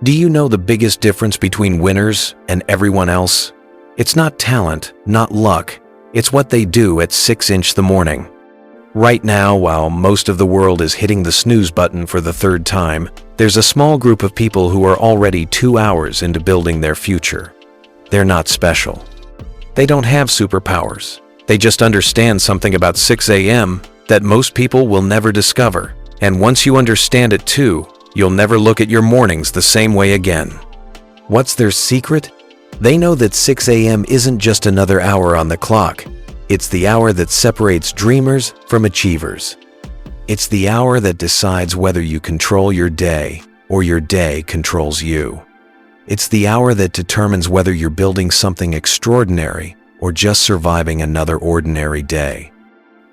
Do you know the biggest difference between winners and everyone else? It's not talent, not luck. It's what they do at 6 in the morning. Right now, while most of the world is hitting the snooze button for the third time, there's a small group of people who are already 2 hours into building their future. They're not special. They don't have superpowers. They just understand something about 6 a.m. that most people will never discover. And once you understand it too, you'll never look at your mornings the same way again. What's their secret? They know that 6 a.m. isn't just another hour on the clock. It's the hour that separates dreamers from achievers. It's the hour that decides whether you control your day or your day controls you. It's the hour that determines whether you're building something extraordinary or just surviving another ordinary day.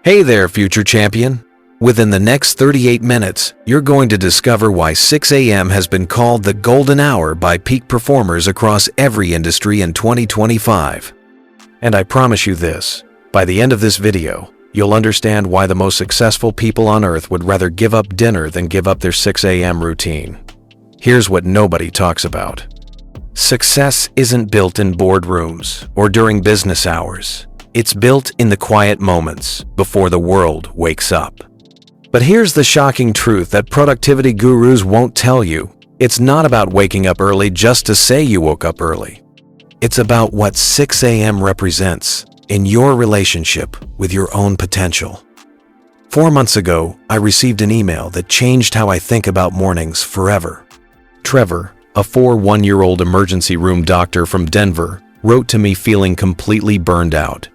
Hey there, future champion! Within the next 38 minutes, you're going to discover why 6 a.m. has been called the golden hour by peak performers across every industry in 2025. And I promise you this, by the end of this video, you'll understand why the most successful people on earth would rather give up dinner than give up their 6 a.m. routine. Here's what nobody talks about. Success isn't built in boardrooms or during business hours. It's built in the quiet moments before the world wakes up. But here's the shocking truth that productivity gurus won't tell you. It's not about waking up early just to say you woke up early. It's about what 6 a.m. represents in your relationship with your own potential. 4 months ago, I received an email that changed how I think about mornings forever. Trevor, a 41-year-old emergency room doctor from Denver, wrote to me feeling completely burned out.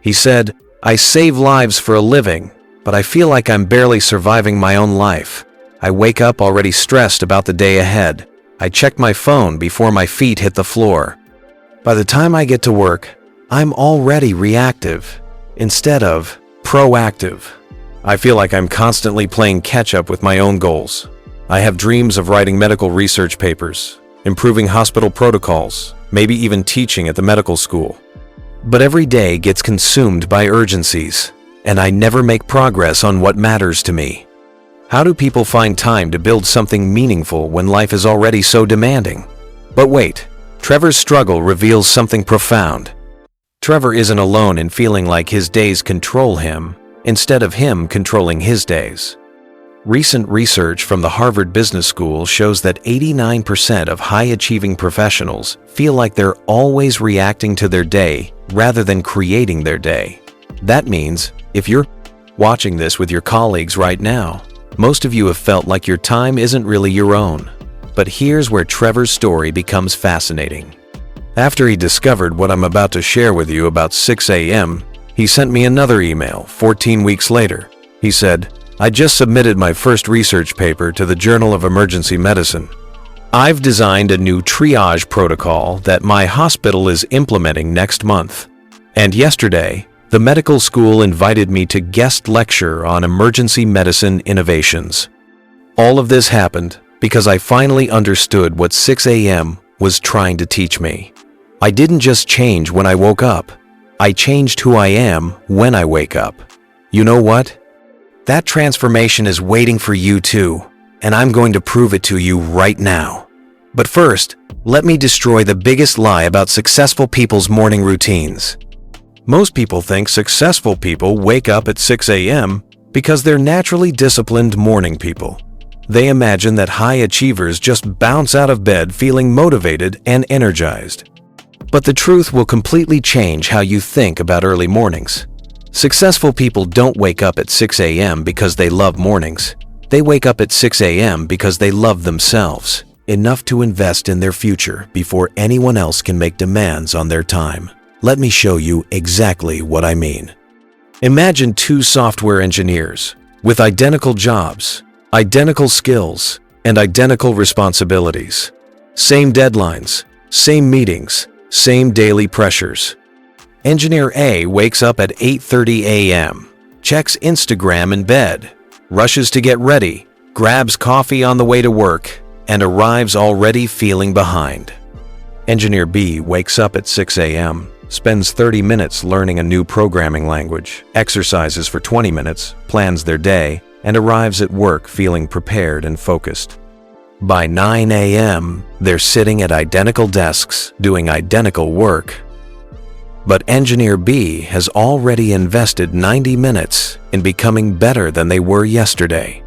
He said, "I save lives for a living, but I feel like I'm barely surviving my own life. I wake up already stressed about the day ahead. I check my phone before my feet hit the floor. By the time I get to work, I'm already reactive instead of proactive. I feel like I'm constantly playing catch-up with my own goals. I have dreams of writing medical research papers, improving hospital protocols, maybe even teaching at the medical school. But every day gets consumed by urgencies, and I never make progress on what matters to me. How do people find time to build something meaningful when life is already so demanding?" But wait, Trevor's struggle reveals something profound. Trevor isn't alone in feeling like his days control him, instead of him controlling his days. Recent research from the Harvard Business School shows that 89% of high-achieving professionals feel like they're always reacting to their day rather than creating their day. That means, if you're watching this with your colleagues right now, most of you have felt like your time isn't really your own. But here's where Trevor's story becomes fascinating. After he discovered what I'm about to share with you about 6 a.m., he sent me another email 14 weeks later. He said, "I just submitted my first research paper to the Journal of Emergency Medicine. I've designed a new triage protocol that my hospital is implementing next month. And yesterday, the medical school invited me to guest lecture on emergency medicine innovations. All of this happened because I finally understood what 6 a.m. was trying to teach me. I didn't just change when I woke up. I changed who I am when I wake up. You know what? That transformation is waiting for you too, and I'm going to prove it to you right now. But first, let me destroy the biggest lie about successful people's morning routines. Most people think successful people wake up at 6 a.m. because they're naturally disciplined morning people. They imagine that high achievers just bounce out of bed feeling motivated and energized. But the truth will completely change how you think about early mornings. Successful people don't wake up at 6 a.m. because they love mornings. They wake up at 6 a.m. because they love themselves enough to invest in their future before anyone else can make demands on their time. Let me show you exactly what I mean. Imagine two software engineers with identical jobs, identical skills, and identical responsibilities. Same deadlines, same meetings, same daily pressures. Engineer A wakes up at 8:30 a.m., checks Instagram in bed, rushes to get ready, grabs coffee on the way to work, and arrives already feeling behind. Engineer B wakes up at 6 a.m., spends 30 minutes learning a new programming language, exercises for 20 minutes, plans their day, and arrives at work feeling prepared and focused. By 9 a.m., they're sitting at identical desks doing identical work. But Engineer B has already invested 90 minutes in becoming better than they were yesterday.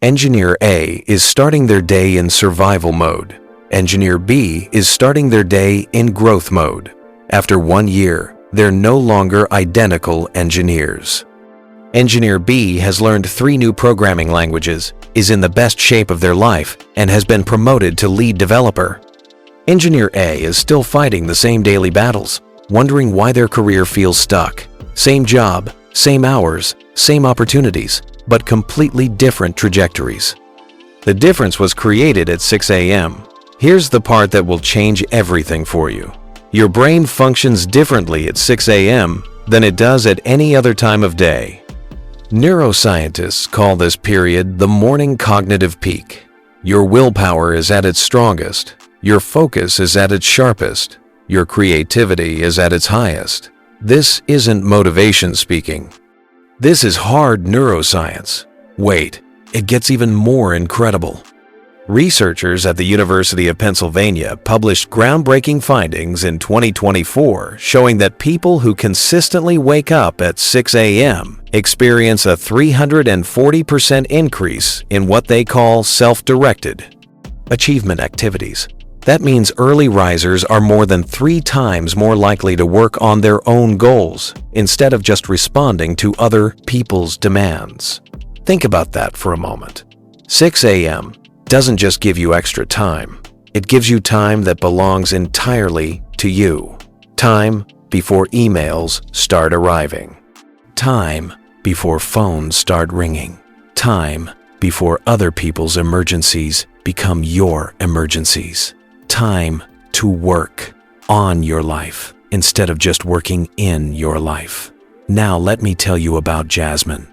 Engineer A is starting their day in survival mode. Engineer B is starting their day in growth mode. After 1 year, they're no longer identical engineers. Engineer B has learned 3 new programming languages, is in the best shape of their life, and has been promoted to lead developer. Engineer A is still fighting the same daily battles, wondering why their career feels stuck. Same job, same hours, same opportunities, but completely different trajectories. The difference was created at 6 a.m. Here's the part that will change everything for you. Your brain functions differently at 6 a.m. than it does at any other time of day. Neuroscientists call this period the morning cognitive peak. Your willpower is at its strongest. Your focus is at its sharpest. Your creativity is at its highest. This isn't motivation speaking. This is hard neuroscience. Wait, it gets even more incredible. Researchers at the University of Pennsylvania published groundbreaking findings in 2024 showing that people who consistently wake up at 6 a.m. experience a 340% increase in what they call self-directed achievement activities. That means early risers are more than 3 times more likely to work on their own goals instead of just responding to other people's demands. Think about that for a moment. 6 a.m. doesn't just give you extra time. It gives you time that belongs entirely to you. Time before emails start arriving. Time before phones start ringing. Time before other people's emergencies become your emergencies. Time to work on your life instead of just working in your life. Now let me tell you about Jasmine.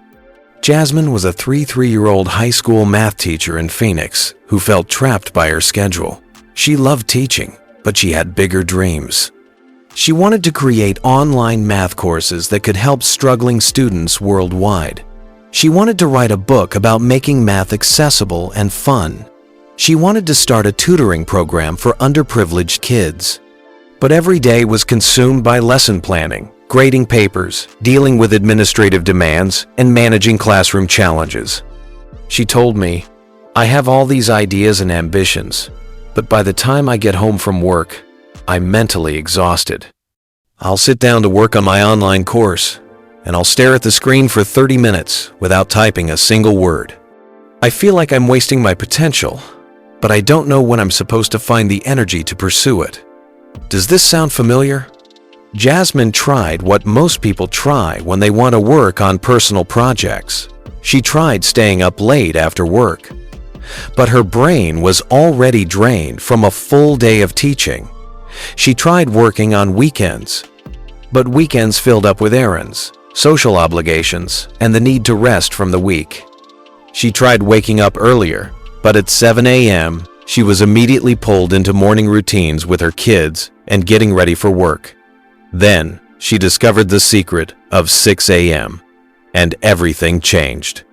Jasmine was a 33-year-old high school math teacher in Phoenix who felt trapped by her schedule. She loved teaching, but she had bigger dreams. She wanted to create online math courses that could help struggling students worldwide. She wanted to write a book about making math accessible and fun. She wanted to start a tutoring program for underprivileged kids. But every day was consumed by lesson planning, grading papers, dealing with administrative demands, and managing classroom challenges. She told me, "I have all these ideas and ambitions, but by the time I get home from work, I'm mentally exhausted. I'll sit down to work on my online course, and I'll stare at the screen for 30 minutes without typing a single word. I feel like I'm wasting my potential, but I don't know when I'm supposed to find the energy to pursue it." Does this sound familiar? Jasmine tried what most people try when they want to work on personal projects. She tried staying up late after work. But her brain was already drained from a full day of teaching. She tried working on weekends. But weekends filled up with errands, social obligations, and the need to rest from the week. She tried waking up earlier, but at 7 a.m., she was immediately pulled into morning routines with her kids and getting ready for work. Then, she discovered the secret of 6 a.m., and everything changed.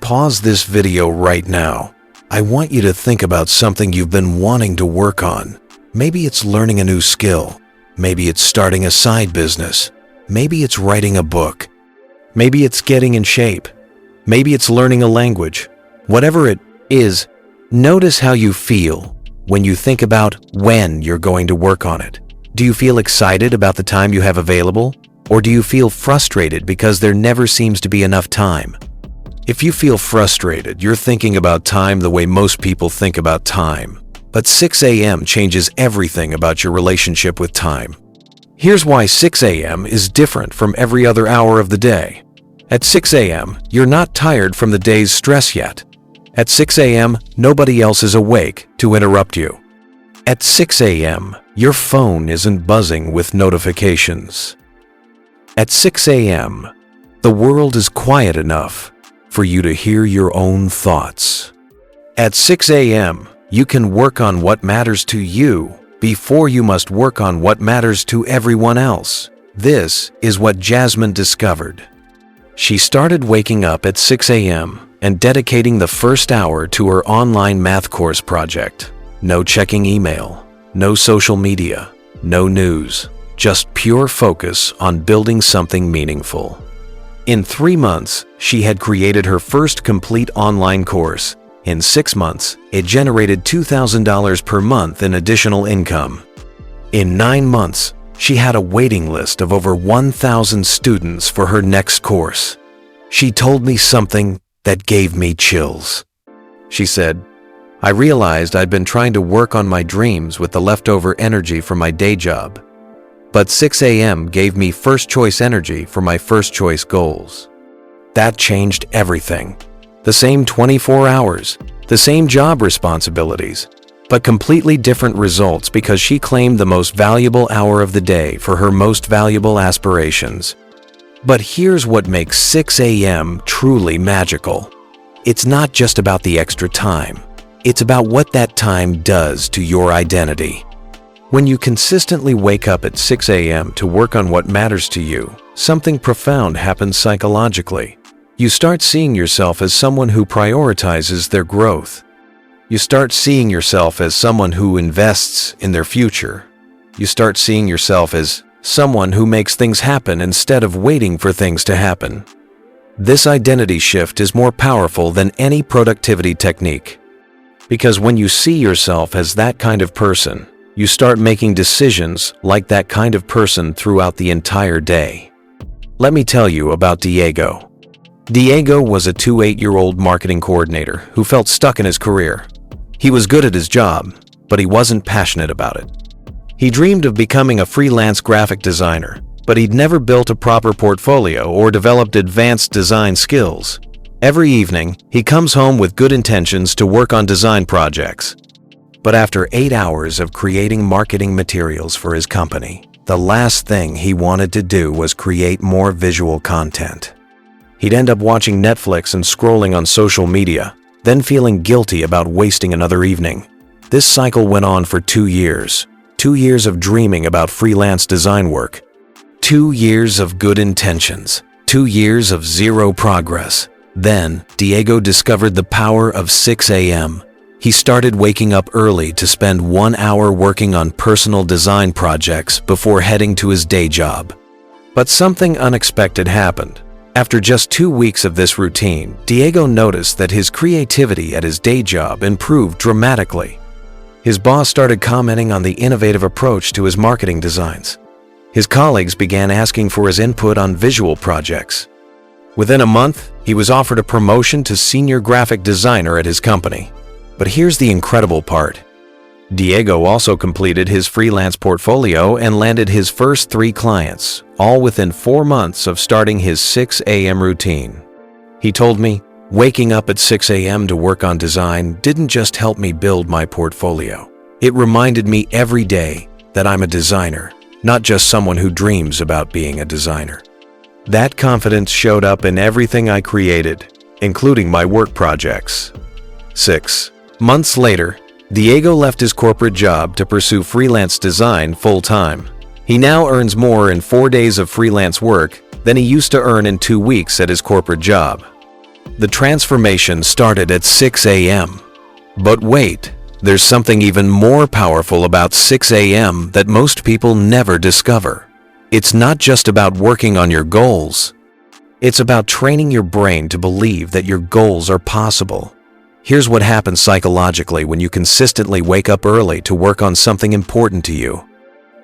Pause this video right now. I want you to think about something you've been wanting to work on. Maybe it's learning a new skill. Maybe it's starting a side business. Maybe it's writing a book. Maybe it's getting in shape. Maybe it's learning a language. Whatever it is, notice how you feel when you think about when you're going to work on it. Do you feel excited about the time you have available? Or do you feel frustrated because there never seems to be enough time? If you feel frustrated, you're thinking about time the way most people think about time. But 6 a.m. changes everything about your relationship with time. Here's why 6 a.m. is different from every other hour of the day. At 6 a.m., you're not tired from the day's stress yet. At 6 a.m., nobody else is awake to interrupt you. At 6 a.m., your phone isn't buzzing with notifications. At 6 a.m., the world is quiet enough for you to hear your own thoughts. At 6 a.m., you can work on what matters to you before you must work on what matters to everyone else. This is what Jasmine discovered. She started waking up at 6 a.m. and dedicating the first hour to her online math course project. No checking email, no social media, no news, just pure focus on building something meaningful. In 3 months, she had created her first complete online course. In 6 months, it generated $2,000 per month in additional income. In 9 months, she had a waiting list of over 1,000 students for her next course. She told me something that gave me chills. She said, "I realized I'd been trying to work on my dreams with the leftover energy from my day job. But 6 a.m. gave me first-choice energy for my first-choice goals. That changed everything. The same 24 hours, the same job responsibilities, but completely different results because she claimed the most valuable hour of the day for her most valuable aspirations." But here's what makes 6 a.m. truly magical. It's not just about the extra time. It's about what that time does to your identity. When you consistently wake up at 6 a.m. to work on what matters to you, something profound happens psychologically. You start seeing yourself as someone who prioritizes their growth. You start seeing yourself as someone who invests in their future. You start seeing yourself as someone who makes things happen instead of waiting for things to happen. This identity shift is more powerful than any productivity technique. Because when you see yourself as that kind of person, you start making decisions like that kind of person throughout the entire day. Let me tell you about Diego. Diego was a 28-year-old marketing coordinator who felt stuck in his career. He was good at his job, but he wasn't passionate about it. He dreamed of becoming a freelance graphic designer, but he'd never built a proper portfolio or developed advanced design skills. Every evening, he comes home with good intentions to work on design projects. But after 8 hours of creating marketing materials for his company, the last thing he wanted to do was create more visual content. He'd end up watching Netflix and scrolling on social media, then feeling guilty about wasting another evening. This cycle went on for 2 years. 2 years of dreaming about freelance design work. 2 years of good intentions. 2 years of zero progress. Then, Diego discovered the power of 6 a.m. He started waking up early to spend 1 hour working on personal design projects before heading to his day job. But something unexpected happened. After just 2 weeks of this routine, Diego noticed that his creativity at his day job improved dramatically. His boss started commenting on the innovative approach to his marketing designs. His colleagues began asking for his input on visual projects. Within a month, he was offered a promotion to senior graphic designer at his company. But here's the incredible part. Diego also completed his freelance portfolio and landed his first 3 clients, all within 4 months of starting his 6 a.m. routine. He told me, "Waking up at 6 a.m. to work on design didn't just help me build my portfolio. It reminded me every day that I'm a designer, not just someone who dreams about being a designer." That confidence showed up in everything I created, including my work projects. 6 months later, Diego left his corporate job to pursue freelance design full-time. He now earns more in 4 days of freelance work than he used to earn in 2 weeks at his corporate job. The transformation started at 6 a.m. But wait, there's something even more powerful about 6 a.m. that most people never discover. It's not just about working on your goals. It's about training your brain to believe that your goals are possible. Here's what happens psychologically when you consistently wake up early to work on something important to you.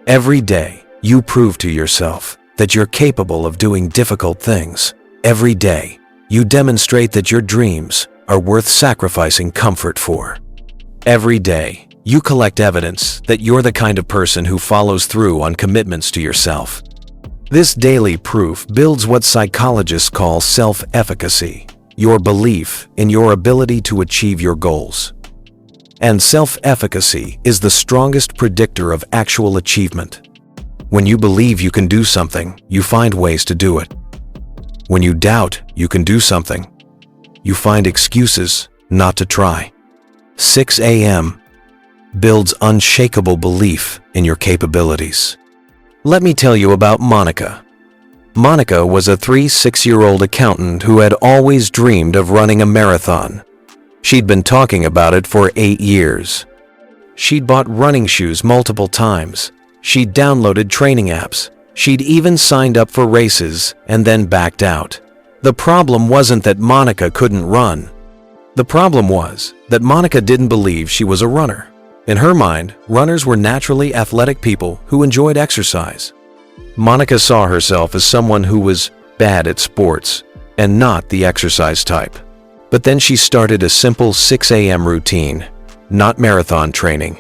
Every day, you prove to yourself that you're capable of doing difficult things. Every day, you demonstrate that your dreams are worth sacrificing comfort for. Every day, you collect evidence that you're the kind of person who follows through on commitments to yourself. This daily proof builds what psychologists call self-efficacy, your belief in your ability to achieve your goals. And self-efficacy is the strongest predictor of actual achievement. When you believe you can do something, you find ways to do it. When you doubt you can do something, you find excuses not to try. 6 a.m. builds unshakable belief in your capabilities. Let me tell you about Monica. Monica was a 6-year-old accountant who had always dreamed of running a marathon. She'd been talking about it for 8 years. She'd bought running shoes multiple times. She'd downloaded training apps. She'd even signed up for races and then backed out. The problem wasn't that Monica couldn't run. The problem was that Monica didn't believe she was a runner. In her mind, runners were naturally athletic people who enjoyed exercise. Monica saw herself as someone who was bad at sports and not the exercise type. But then she started a simple 6 a.m. routine, not marathon training.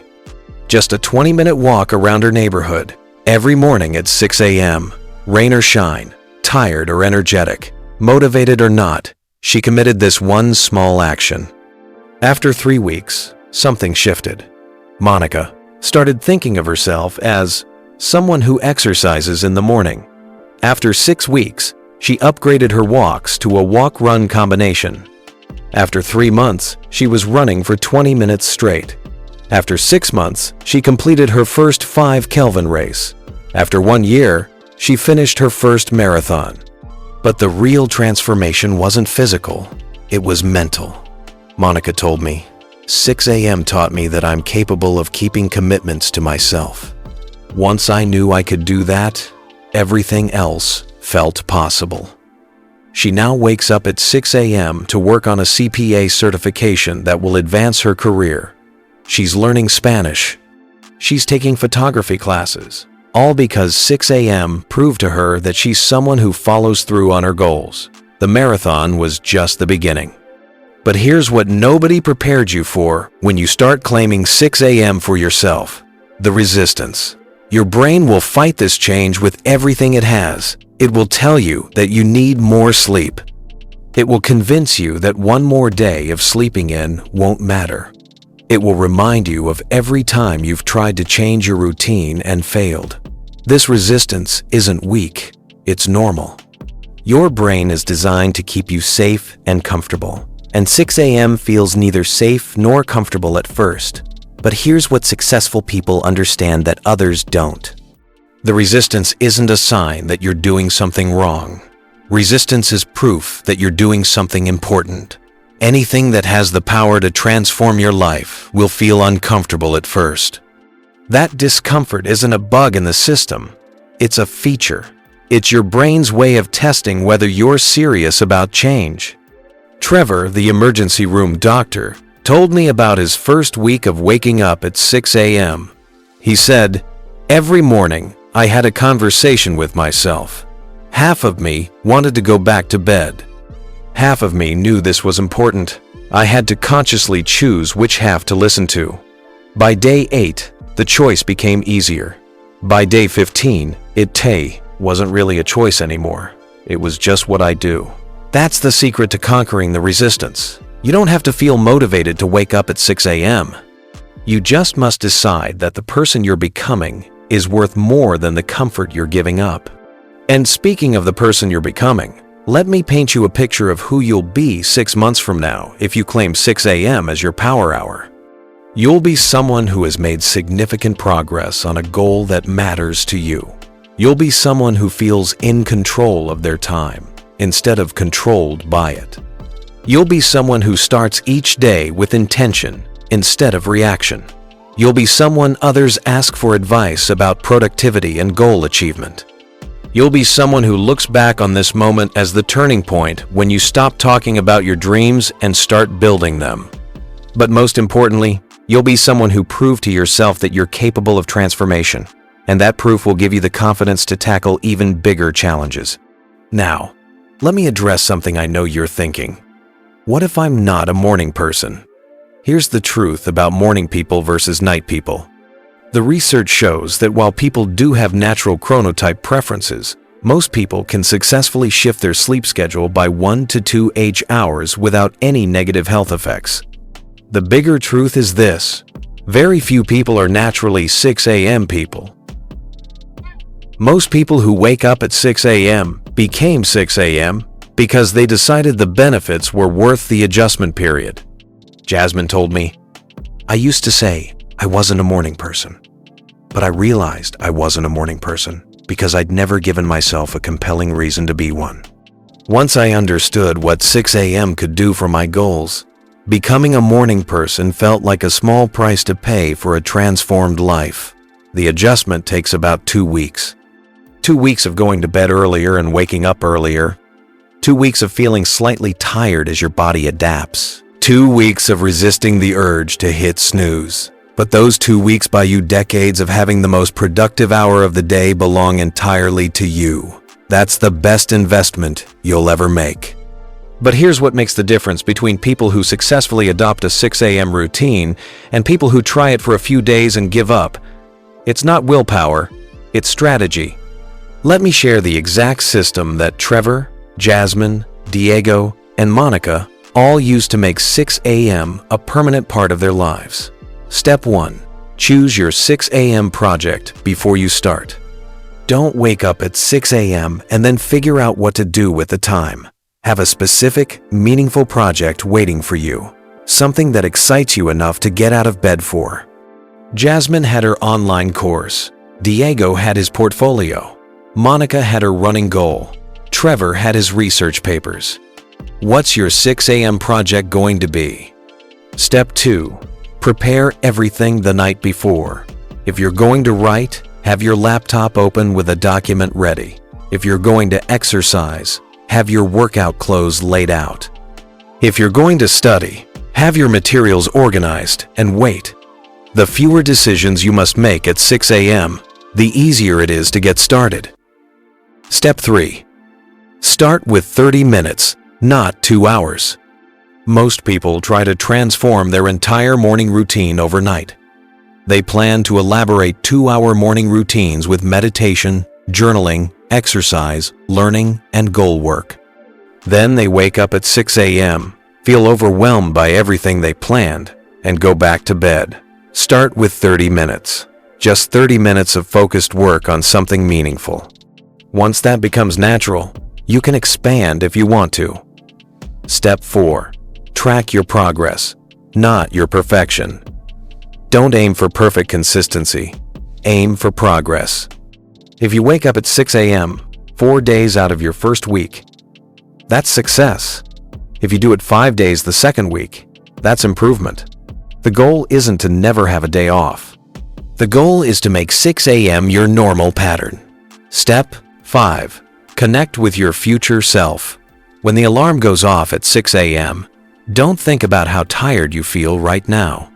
Just a 20-minute walk around her neighborhood, every morning at 6 a.m., rain or shine, tired or energetic, motivated or not, she committed this one small action. After 3 weeks, something shifted. Monica started thinking of herself as someone who exercises in the morning. After 6 weeks, she upgraded her walks to a walk-run combination. After 3 months, she was running for 20 minutes straight. After 6 months, she completed her first 5 Kelvin race. After 1 year, she finished her first marathon. But the real transformation wasn't physical, it was mental. Monica told me, 6 a.m. taught me that I'm capable of keeping commitments to myself. Once I knew I could do that, everything else felt possible. She now wakes up at 6 a.m. to work on a CPA certification that will advance her career. She's learning Spanish. She's taking photography classes, all because 6 a.m. proved to her that she's someone who follows through on her goals. The marathon was just the beginning. But here's what nobody prepared you for when you start claiming 6 a.m. for yourself: the resistance. Your brain will fight this change with everything it has. It will tell you that you need more sleep. It will convince you that one more day of sleeping in won't matter. It will remind you of every time you've tried to change your routine and failed. This resistance isn't weak, it's normal. Your brain is designed to keep you safe and comfortable, and 6 a.m. feels neither safe nor comfortable at first. But here's what successful people understand that others don't. The resistance isn't a sign that you're doing something wrong. Resistance is proof that you're doing something important. Anything that has the power to transform your life will feel uncomfortable at first. That discomfort isn't a bug in the system. It's a feature. It's your brain's way of testing whether you're serious about change. Trevor, the emergency room doctor, told me about his first week of waking up at 6 a.m. He said, "Every morning, I had a conversation with myself. Half of me wanted to go back to bed. Half of me knew this was important. I had to consciously choose which half to listen to. By day 8, the choice became easier. By day 15, it wasn't really a choice anymore. It was just what I do." That's the secret to conquering the resistance. You don't have to feel motivated to wake up at 6 a.m. You just must decide that the person you're becoming is worth more than the comfort you're giving up. And speaking of the person you're becoming, let me paint you a picture of who you'll be 6 months from now if you claim 6 a.m. as your power hour. You'll be someone who has made significant progress on a goal that matters to you. You'll be someone who feels in control of their time instead of controlled by it. You'll be someone who starts each day with intention instead of reaction. You'll be someone others ask for advice about productivity and goal achievement. You'll be someone who looks back on this moment as the turning point when you stop talking about your dreams and start building them. But most importantly, you'll be someone who proved to yourself that you're capable of transformation, and that proof will give you the confidence to tackle even bigger challenges. Now, let me address something I know you're thinking. What if I'm not a morning person? Here's the truth about morning people versus night people. The research shows that while people do have natural chronotype preferences, most people can successfully shift their sleep schedule by 1 to 2 hours without any negative health effects. The bigger truth is this: very few people are naturally 6 a.m. people. Most people who wake up at 6 a.m. became 6 a.m. because they decided the benefits were worth the adjustment period. Jasmine told me, "I used to say I wasn't a morning person, but I realized I wasn't a morning person. because I'd never given myself a compelling reason to be one. Once I understood what 6 a.m. could do for my goals, becoming a morning person felt like a small price to pay for a transformed life. The adjustment takes about 2 weeks. 2 weeks of going to bed earlier and waking up earlier. 2 weeks of feeling slightly tired as your body adapts. 2 weeks of resisting the urge to hit snooze. But those 2 weeks buy you decades of having the most productive hour of the day belong entirely to you. That's the best investment you'll ever make. But here's what makes the difference between people who successfully adopt a 6 a.m. routine and people who try it for a few days and give up. It's not willpower, it's strategy. Let me share the exact system that Trevor, Jasmine, Diego, and Monica all use to make 6 a.m. a permanent part of their lives. Step 1. Choose your 6 a.m. project before you start. Don't wake up at 6 a.m. and then figure out what to do with the time. Have a specific, meaningful project waiting for you. Something that excites you enough to get out of bed for. Jasmine had her online course. Diego had his portfolio. Monica had her running goal. Trevor had his research papers. What's your 6 a.m. project going to be? Step 2. Prepare everything the night before. If you're going to write, have your laptop open with a document ready. If you're going to exercise, have your workout clothes laid out. If you're going to study, have your materials organized and wait. The fewer decisions you must make at 6 a.m., the easier it is to get started. Step 3. Start with 30 minutes, not 2 hours. Most people try to transform their entire morning routine overnight. They plan to elaborate 2-hour morning routines with meditation, journaling, exercise, learning, and goal work. Then they wake up at 6 a.m., feel overwhelmed by everything they planned, and go back to bed. Start with 30 minutes. Just 30 minutes of focused work on something meaningful. Once that becomes natural, you can expand if you want to. Step 4. Track your progress, not your perfection. Don't aim for perfect consistency. Aim for progress. If you wake up at 6 a.m., 4 days out of your first week, that's success. If you do it 5 days the second week, that's improvement. The goal isn't to never have a day off. The goal is to make 6 a.m. your normal pattern. Step 5. Connect with your future self. When the alarm goes off at 6 a.m., don't think about how tired you feel right now.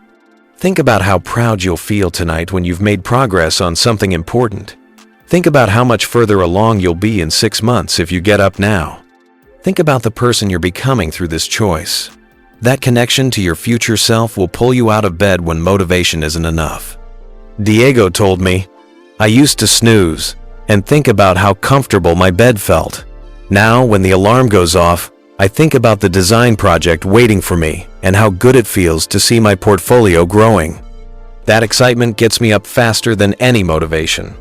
Think about how proud you'll feel tonight when you've made progress on something important. Think about how much further along you'll be in 6 months if you get up now. Think about the person you're becoming through this choice. That connection to your future self will pull you out of bed when motivation isn't enough. Diego told me, "I used to snooze and think about how comfortable my bed felt. Now, when the alarm goes off, I think about the design project waiting for me and how good it feels to see my portfolio growing. That excitement gets me up faster than any motivation."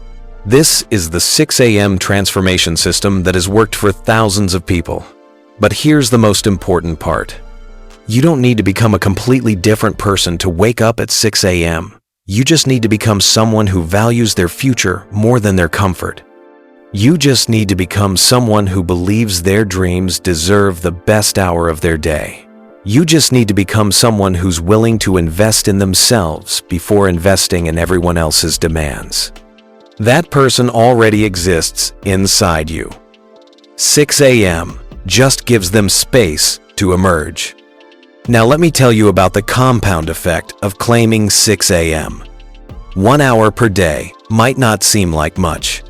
This is the 6 a.m. transformation system that has worked for thousands of people. But here's the most important part. You don't need to become a completely different person to wake up at 6 a.m. You just need to become someone who values their future more than their comfort. You just need to become someone who believes their dreams deserve the best hour of their day. You just need to become someone who's willing to invest in themselves before investing in everyone else's demands. That person already exists inside you. 6 a.m. just gives them space to emerge. Now let me tell you about the compound effect of claiming 6 a.m. 1 hour per day might not seem like much,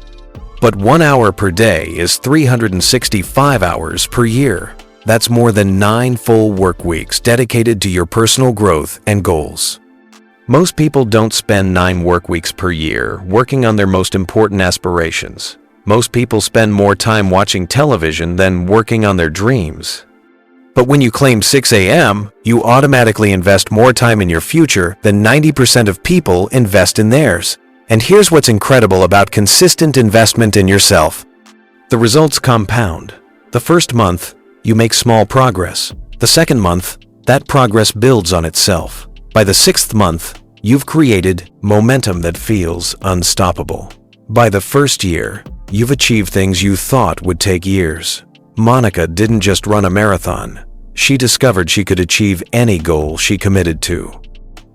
but 1 hour per day is 365 hours per year. That's more than 9 full work weeks dedicated to your personal growth and goals. Most people don't spend 9 work weeks per year working on their most important aspirations. Most people spend more time watching television than working on their dreams. But when you claim 6 a.m., you automatically invest more time in your future than 90% of people invest in theirs. And here's what's incredible about consistent investment in yourself. The results compound. The first month, you make small progress. The second month, that progress builds on itself. By the 6th month, you've created momentum that feels unstoppable. By the first year, you've achieved things you thought would take years. Monica didn't just run a marathon. She discovered she could achieve any goal she committed to.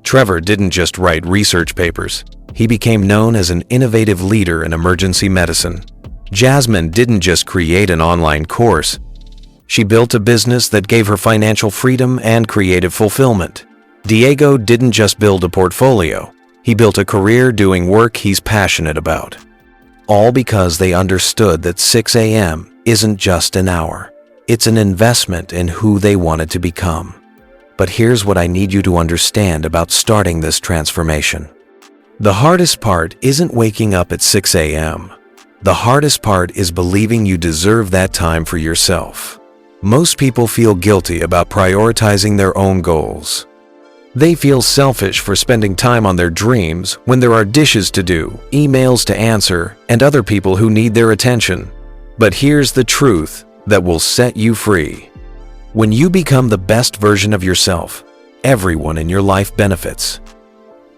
Trevor didn't just write research papers. He became known as an innovative leader in emergency medicine. Jasmine didn't just create an online course. She built a business that gave her financial freedom and creative fulfillment. Diego didn't just build a portfolio. He built a career doing work he's passionate about. All because they understood that 6 a.m. isn't just an hour. It's an investment in who they wanted to become. But here's what I need you to understand about starting this transformation. The hardest part isn't waking up at 6 a.m. The hardest part is believing you deserve that time for yourself. Most people feel guilty about prioritizing their own goals. They feel selfish for spending time on their dreams when there are dishes to do, emails to answer, and other people who need their attention. But here's the truth that will set you free. When you become the best version of yourself, everyone in your life benefits.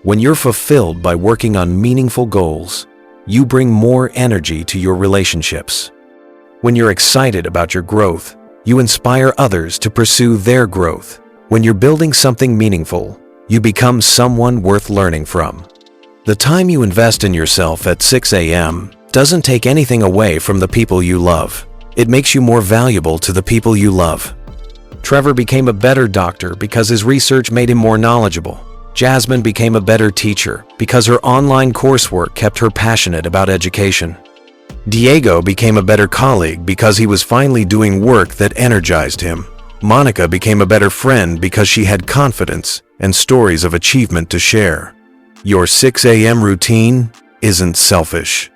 When you're fulfilled by working on meaningful goals, you bring more energy to your relationships. When you're excited about your growth, you inspire others to pursue their growth. When you're building something meaningful, you become someone worth learning from. The time you invest in yourself at 6 a.m. doesn't take anything away from the people you love. It makes you more valuable to the people you love. Trevor became a better doctor because his research made him more knowledgeable. Jasmine became a better teacher because her online coursework kept her passionate about education. Diego became a better colleague because he was finally doing work that energized him. Monica became a better friend because she had confidence and stories of achievement to share. Your 6 a.m. routine isn't selfish.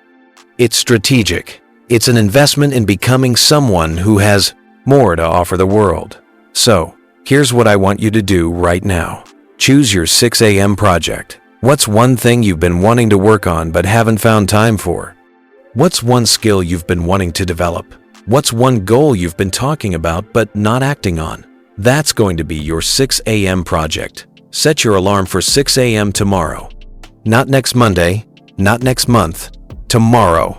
It's strategic. It's an investment in becoming someone who has more to offer the world. So, here's what I want you to do right now. Choose your 6 a.m. project. What's one thing you've been wanting to work on but haven't found time for? What's one skill you've been wanting to develop? What's one goal you've been talking about but not acting on? That's going to be your 6 a.m. project. Set your alarm for 6 a.m. tomorrow. Not next Monday, not next month, tomorrow.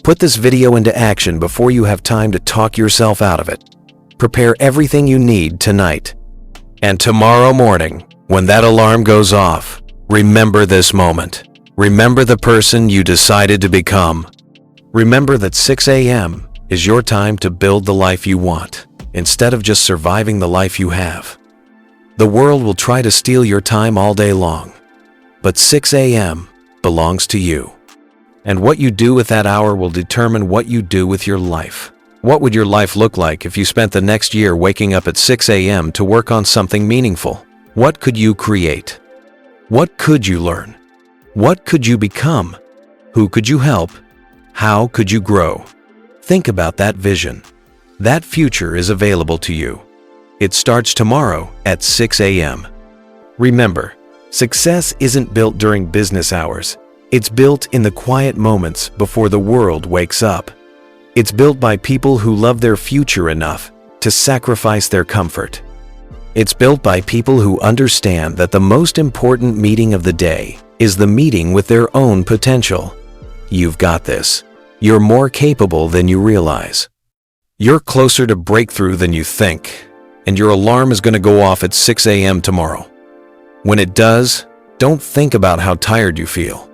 Put this video into action before you have time to talk yourself out of it. Prepare everything you need tonight. And tomorrow morning, when that alarm goes off, remember this moment. Remember the person you decided to become. Remember that 6 a.m. is your time to build the life you want, instead of just surviving the life you have. The world will try to steal your time all day long, but 6 a.m. belongs to you. And what you do with that hour will determine what you do with your life. What would your life look like if you spent the next year waking up at 6 a.m. to work on something meaningful? What could you create? What could you learn? What could you become? Who could you help? How could you grow? Think about that vision. That future is available to you. It starts tomorrow at 6 a.m. Remember, success isn't built during business hours. It's built in the quiet moments before the world wakes up. It's built by people who love their future enough to sacrifice their comfort. It's built by people who understand that the most important meeting of the day is the meeting with their own potential. You've got this. You're more capable than you realize. You're closer to breakthrough than you think, and your alarm is going to go off at 6 a.m. tomorrow. When it does, don't think about how tired you feel.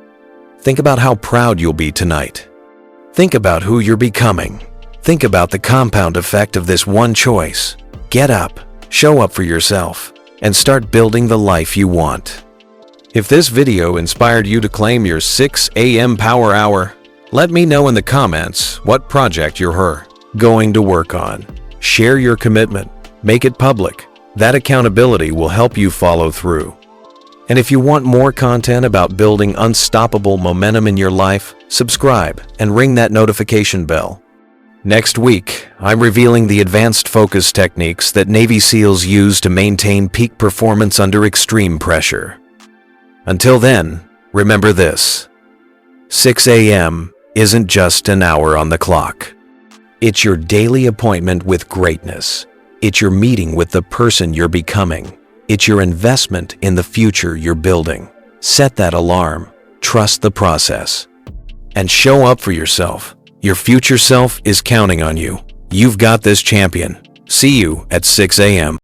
Think about how proud you'll be tonight. Think about who you're becoming. Think about the compound effect of this one choice. Get up, show up for yourself, and start building the life you want. If this video inspired you to claim your 6 a.m. power hour, let me know in the comments what project you're going to work on. Share your commitment. Make it public. That accountability will help you follow through. And if you want more content about building unstoppable momentum in your life, subscribe and ring that notification bell. Next week, I'm revealing the advanced focus techniques that Navy SEALs use to maintain peak performance under extreme pressure. Until then, remember this: 6 a.m. isn't just an hour on the clock. It's your daily appointment with greatness. It's your meeting with the person you're becoming. It's your investment in the future you're building. Set that alarm. Trust the process. and show up for yourself. Your future self is counting on you. You've got this, champion. See you at 6 a.m.